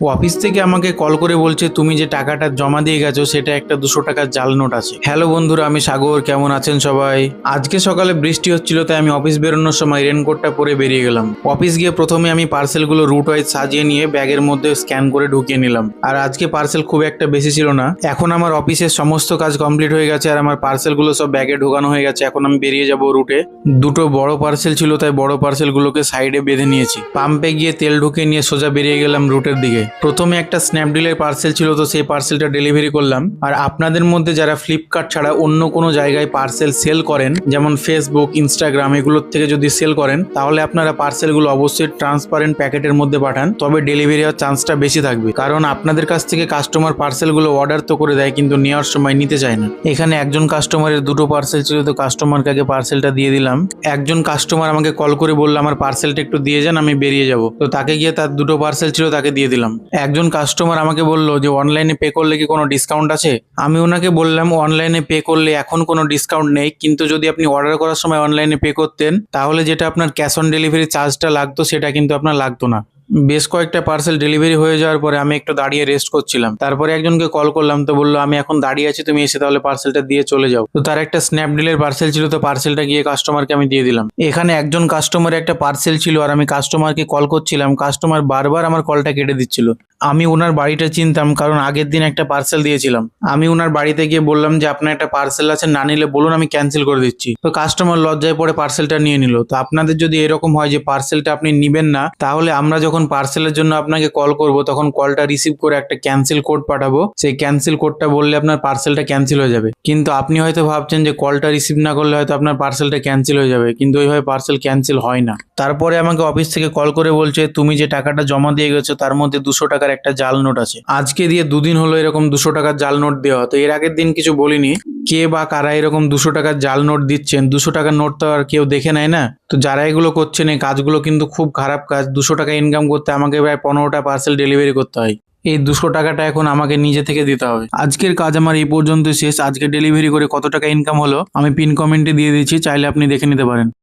Office থেকে আমাকে call করে বলছে তুমি যে টাকাটা জমা দিয়ে গেছো সেটা একটা 200 টাকার জাল নোট আছে। হ্যালো বন্ধুরা, আমি সাগর, কেমন আছেন সবাই? আজকে সকালে বৃষ্টি হচ্ছিল, তাই আমি অফিস বেরোনোর সময় রেনকোটটা পরে বেরিয়ে গেলাম। অফিস গিয়ে প্রথমে আমি পার্সেলগুলো রুট ওয়াইজ সাজিয়ে নিয়ে ব্যাগের মধ্যে স্ক্যান করে ঢুকিয়ে নিলাম। আর আজকে পার্সেল খুব একটা বেশি ছিল না। এখন আমার অফিসের সমস্ত কাজ কমপ্লিট হয়ে গেছে আর আমার পার্সেলগুলো সব ব্যাগে ঢোকানো হয়ে গেছে। এখন আমি বেরিয়ে যাব রুটে। দুটো বড় পার্সেল ছিল, তাই বড় পার্সেলগুলোকে সাইডে বেঁধে নিয়েছি। পাম্পে গিয়ে তেল ঢুকিয়ে নিয়ে সোজা বেরিয়ে গেলাম রুটের দিকে। প্রথমে একটা স্ন্যাপডিলের পার্সেল ছিল, তো সেই পার্সেলটা ডেলিভারি করলাম। আর আপনাদের মধ্যে যারা ফ্লিপকার্ট ছাড়া অন্য কোনো জায়গায় পার্সেল সেল করেন, যেমন ফেসবুক, ইনস্টাগ্রাম, এগুলোর থেকে যদি সেল করেন, তাহলে আপনারা পার্সেলগুলো অবশ্যই ট্রান্সপারেন্ট প্যাকেটের মধ্যে পাঠান, তবে ডেলিভারি হওয়ার চান্সটা বেশি থাকবে। কারণ আপনাদের কাছ থেকে কাস্টমার পার্সেলগুলো অর্ডার তো করে দেয়, কিন্তু নেওয়ার সময় নিতে চায় না। এখানে একজন কাস্টমারের দুটো পার্সেল ছিল, তো কাস্টমারকে আগে পার্সেলটা দিয়ে দিলাম। একজন কাস্টমার আমাকে কল করে বললো আমার পার্সেলটা একটু দিয়ে যান, আমি বেরিয়ে যাব। তো তাকে গিয়ে তার দুটো পার্সেল ছিল তাকে দিয়ে দিলাম। একজন কাস্টমার আমাকে বললো যে অনলাইনে পে করলে কি কোনো ডিসকাউন্ট আছে? আমি ওনাকে বললাম অনলাইনে পে করলে এখন কোনো ডিসকাউন্ট নেই, কিন্তু যদি আপনি অর্ডার করার সময় অনলাইনে পে করতেন তাহলে যেটা আপনার ক্যাশ অন ডেলিভারি চার্জটা লাগতো সেটা কিন্তু আপনার লাগতো না। বেশ কয়েকটা পার্সেল ডেলিভারি হয়ে যাওয়ার পরে আমি একটু দাঁড়িয়ে রেস্ট করছিলাম। তারপরে একজনকে কল করলাম, তো বললো আমি এখন দাঁড়িয়ে আছি, তুমি এসে তাহলে পার্সেলটা দিয়ে চলে যাও। তো তার একটা স্ন্যাপডিলের পার্সেল ছিল, তো পার্সেলটা গিয়ে কাস্টমারকে আমি দিয়ে দিলাম। এখানে একজন কাস্টমারের একটা পার্সেল ছিল আর আমি কাস্টমারকে কল করছিলাম, কাস্টমার বারবার আমার কলটা কেটে দিচ্ছিল। আমি ওনার বাড়িটা চিনতাম, কারণ আগের দিন একটা পার্সেল দিয়েছিলাম। আমি ওনার বাড়িতে গিয়ে বললাম যে আপনার একটা পার্সেল আছে, না নিলে বলুন, আমি ক্যান্সেল করে দিচ্ছি। তো কাস্টমার লজ্জায় পড়ে পার্সেলটা নিয়ে নিল। তো আপনাদের যদি এরকম হয় যে পার্সেলটা আপনি নিবেন না, তাহলে আমরা যখন পার্সেলের জন্য আপনাকে কল করব তখন কলটা রিসিভ করে একটা ক্যান্সেল কোড পাঠাবো। সেই ক্যান্সেল কোডটা বললে আপনার পার্সেলটা ক্যান্সেল হয়ে যাবে। কিন্তু আপনি হয়তো ভাবছেন যে কলটা রিসিভ না করলে হয়তো আপনার পার্সেলটা ক্যান্সেল হয়ে যাবে, কিন্তু ওইভাবে পার্সেল ক্যান্সেল হয় না। তারপরে আমাকে অফিস থেকে কল করে বলছে তুমি যে টাকাটা জমা দিয়ে গেছো তার মধ্যে 200 টাকার একটা জাল নোট আছে। আজকে দিয়ে 2 দিন হলো এরকম 200 টাকার জাল নোট দেওয়া। তো এর আগের দিন কিছু বলিনি, কে বা কারা এরকম 200 টাকার জাল নোট দিচ্ছেন। 200 টাকার নোট তো আর কেউ দেখে নেয় না। তো যারা এগুলো করছেন এই কাজগুলো কিন্তু খুব খারাপ কাজ। 200 টাকা ইনকাম করতে আমাকে প্রায় 15টা পার্সেল ডেলিভারি করতে হয়। এই 200 টাকাটা এখন আমাকে নিজে থেকে দিতে হবে। আজকের কাজ আমার এই পর্যন্ত শেষ। আজকে ডেলিভারি করে কত টাকা ইনকাম হলো আমি পিন কমেন্টে দিয়ে দিচ্ছি, চাইলে আপনি দেখে নিতে পারেন।